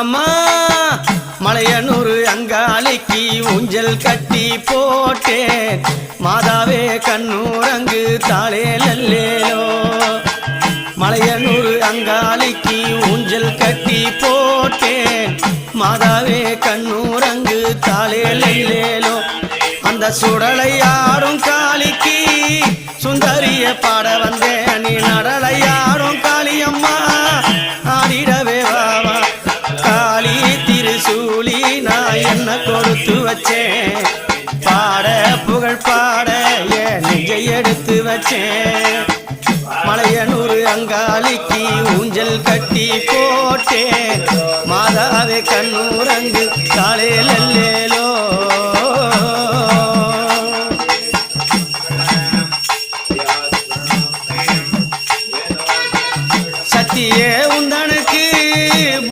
அம்மா மலையனூர் அங்காளிக்கு ஊஞ்சல் கட்டி போட்டேன் மாதாவே கண்ணூரங்கு தாளே லல்லேலோ மலையனூர் அங்காளிக்கு ஊஞ்சல் கட்டி போட்டேன் மாதாவே கண்ணூரங்கு தாளே லல்லேலோ அந்த சுடலையாடும் காளிக்கு சுந்தரிய பாட வந்தேன் நீ நடலையாடும் காளியம்மா ஆடிடவே வாவா காளி திருசூலி நான் என்ன கொடுத்து வச்சேன் பாட புகழ் பாட என் நெஞ்சை எடுத்து வச்சேன் மலையனூர் அங்காளிக்கு ஊஞ்சல் கட்டி போட்டேன் மாதாவே கண்ணூரங்கு தாளே லல்லே